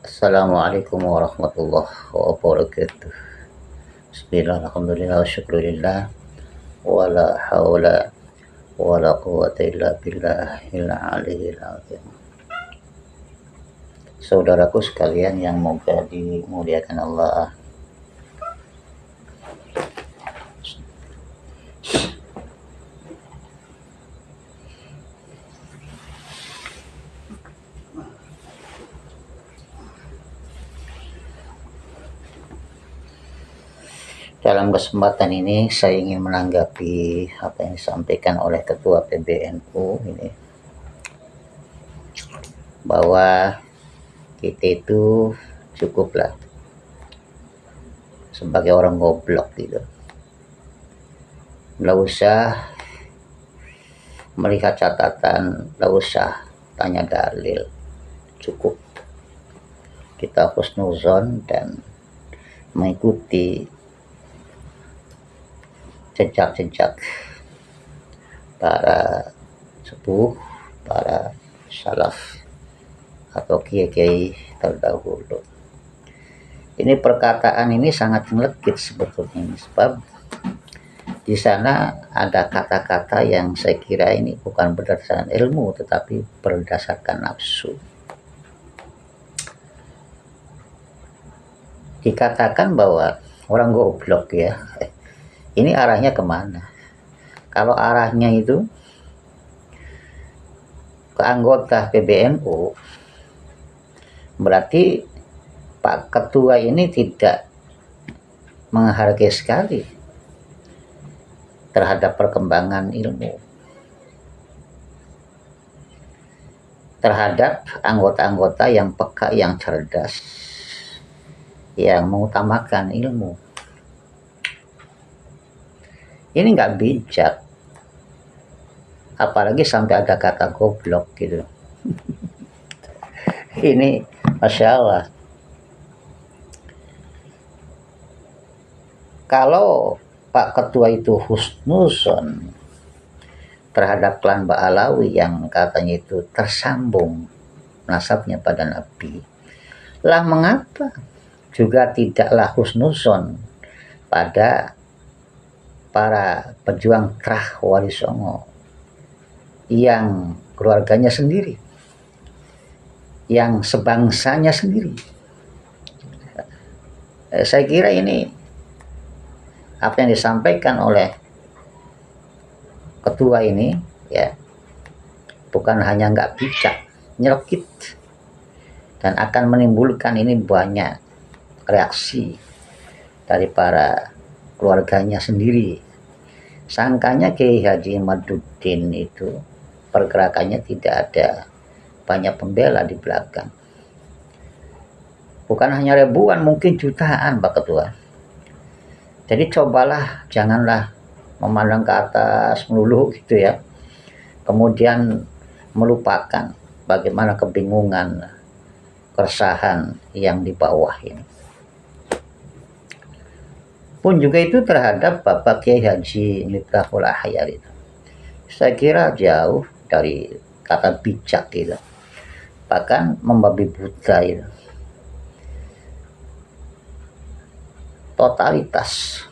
Assalamualaikum warahmatullahi wabarakatuh. Bismillah, alhamdulillah, wa syukurillah, wa la hawla wa la quwwata illa billahil aliyyil azim. Saudaraku sekalian yang moga dimuliakan Allah, dalam kesempatan ini saya ingin menanggapi apa yang disampaikan oleh Ketua PBNU ini, bahwa kita itu cukuplah sebagai orang goblok gitu. Nggak usah melihat catatan, nggak usah tanya dalil, cukup kita husnuzon dan mengikuti jejak-jejak para sepuh, para salaf atau kiai-kiai terdahulu. Ini perkataan ini sangat melekit sebetulnya, sebab di sana ada kata-kata yang saya kira ini bukan berdasarkan ilmu tetapi berdasarkan nafsu. Dikatakan bahwa orang goblok ya, ini arahnya kemana? Kalau arahnya itu ke anggota PBNU, berarti Pak Ketua ini tidak menghargai sekali terhadap perkembangan ilmu, terhadap anggota-anggota yang peka, yang cerdas, yang mengutamakan ilmu. Ini nggak bijak, apalagi sampai ada kata goblok gitu. Ini Masya Allah. Kalau Pak Ketua itu husnuzon terhadap klan Ba'alawi yang katanya itu tersambung nasabnya pada Nabi, lah mengapa juga tidaklah husnuzon pada para pejuang Trah Wali Songo yang keluarganya sendiri, yang sebangsanya sendiri. Saya kira ini apa yang disampaikan oleh ketua ini ya, bukan hanya nggak bijak, nyelkit, dan akan menimbulkan ini banyak reaksi dari para keluarganya sendiri. Sangkanya Kiai Haji Imaduddin itu pergerakannya tidak ada banyak pembela di belakang. Bukan hanya ribuan, mungkin jutaan Pak Ketua. Jadi cobalah, janganlah memandang ke atas melulu gitu ya. Kemudian melupakan bagaimana kebingungan, keresahan yang di bawah ini. Pun juga itu terhadap Bapak Kiai Haji Miftahul Ahyar itu, saya kira jauh dari kata bijak gitu, bahkan membabi buta itu, totalitas,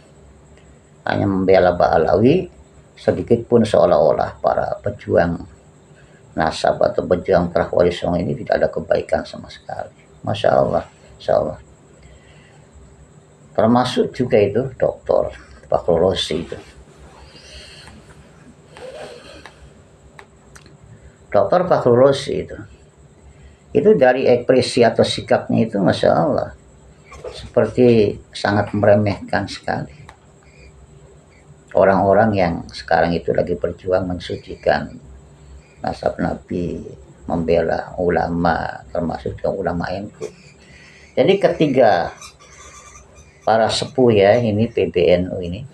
hanya membela Ba'alawi, sedikit pun seolah-olah para pejuang nasab atau pejuang Trah Wali Songo ini tidak ada kebaikan sama sekali. Masya Allah, Masya Allah. Termasuk juga itu Dr. Fakhrul Razi itu. Dr. Fakhrul Razi itu dari ekspresi atau sikapnya itu Masya Allah, seperti sangat meremehkan sekali orang-orang yang sekarang itu lagi berjuang mensucikan nasab Nabi, membela ulama, termasuk juga ulama NU. Jadi ketiga para sepuh ya, ini PBNU ini,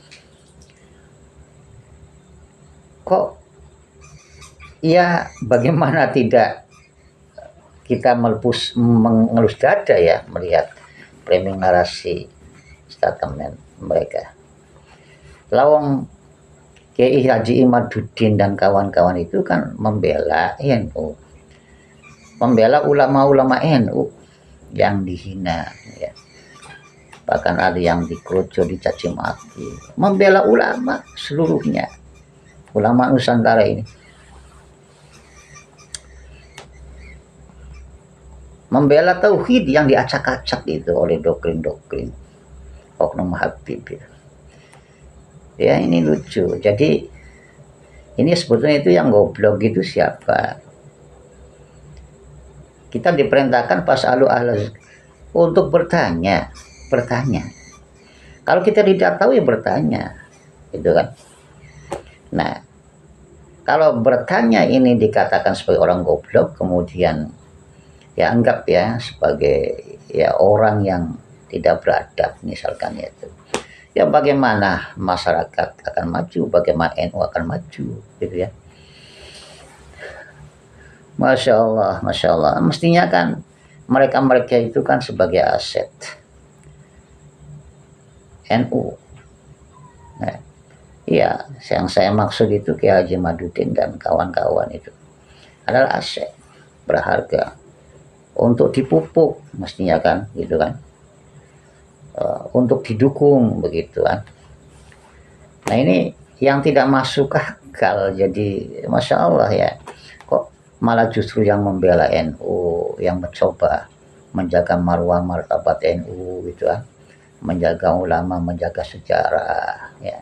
kok ya bagaimana tidak kita mengelus dada ya melihat framing narasi statement mereka. Lawang Kiai Haji Imaduddin dan kawan-kawan itu kan membela NU, membela ulama-ulama NU, yang dihina, ya. Bahkan ada yang dikerucut, dicaci maki, membela ulama seluruhnya, ulama Nusantara ini, membela tauhid yang diacak-acak itu oleh doktrin-doktrin oknum Habib. Ya, ini lucu. Jadi ini sebetulnya itu yang goblok itu siapa? Kita diperintahkan fasalu ahla untuk bertanya. Kalau kita tidak tahu ya bertanya, gitu kan. Nah, kalau bertanya ini dikatakan sebagai orang goblok, kemudian ya anggap ya sebagai ya orang yang tidak beradab misalkan itu. Ya bagaimana masyarakat akan maju, bagaimana NU akan maju, gitu ya. Masya Allah, Masya Allah. Mestinya kan mereka-mereka itu kan sebagai aset NU. Nah, iya, yang saya maksud itu Kiai Haji Madudin dan kawan-kawan itu adalah aset berharga untuk dipupuk, mestinya kan, gitu kan. Untuk didukung begitu kan. Nah ini yang tidak masuk akal, jadi Masya Allah ya, kok malah justru yang membela NU, yang mencoba menjaga marwah martabat NU gitu kan, menjaga ulama, menjaga sejarah ya,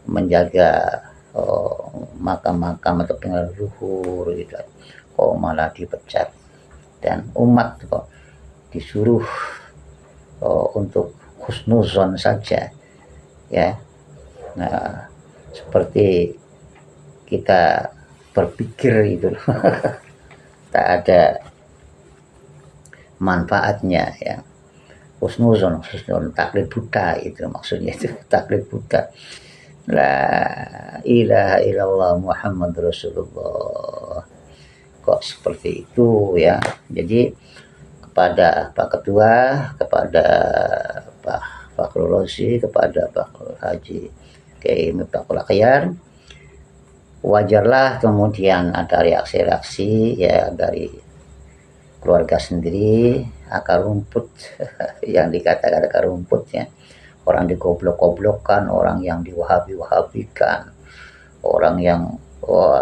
menjaga makam-makam atau peninggalan luhur gitu kan. Kok malah dipecat, dan umat kok disuruh untuk husnuzon saja ya. Nah, seperti kita berpikir itu tak ada manfaatnya ya. Husnuzon taklid buta itu maksudnya, itu taklid buta. La ilaha illallah Muhammad Rasulullah. Kok seperti itu ya. Jadi kepada Pak Ketua, kepada Pak Fakhrul Razi, kepada Pak Haji Kiai Miftahul Akhyar, wajarlah kemudian ada reaksi-reaksi ya dari keluarga sendiri, akar rumput yang dikatakan akar rumput ya, orang digoblok-goblokkan, orang yang diwahabi-wahabikan, orang yang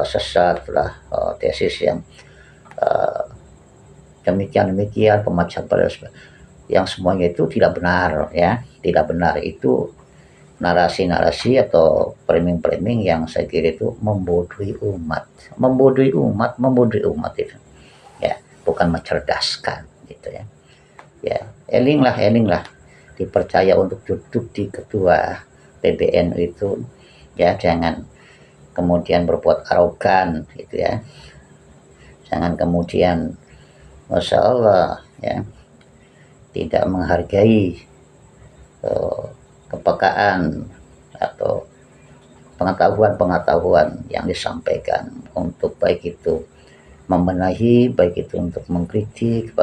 sesat lah, tesis yang demikian pemecah yang semuanya itu tidak benar ya, tidak benar. Itu narasi-narasi atau framing-framing yang saya kira itu membodohi umat itu ya, bukan mencerdaskan gitu ya. Ya elinglah dipercaya untuk duduk di ketua PBNU itu ya, jangan kemudian berbuat arogan gitu ya, jangan kemudian Masya Allah ya, tidak menghargai kepekaan atau pengetahuan yang disampaikan, untuk baik itu membenahi, baik itu untuk mengkritik,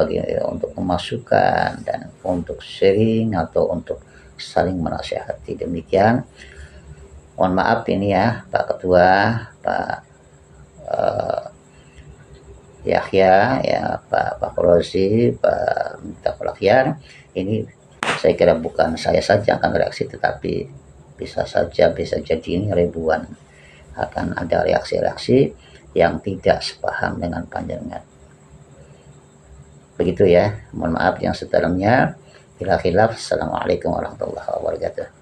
untuk memasukkan, dan untuk sharing atau untuk saling menasihati. Demikian, mohon maaf ini ya Pak Ketua, Pak Yahya ya, Pak Rozi, Pak Miftahul Akhyar. Ini saya kira bukan saya saja akan reaksi, tetapi bisa jadi ini ribuan akan ada reaksi-reaksi yang tidak sepaham dengan pandangan. Begitu ya, mohon maaf yang sedalamnya. Bila khilaf, assalamualaikum warahmatullahi wabarakatuh.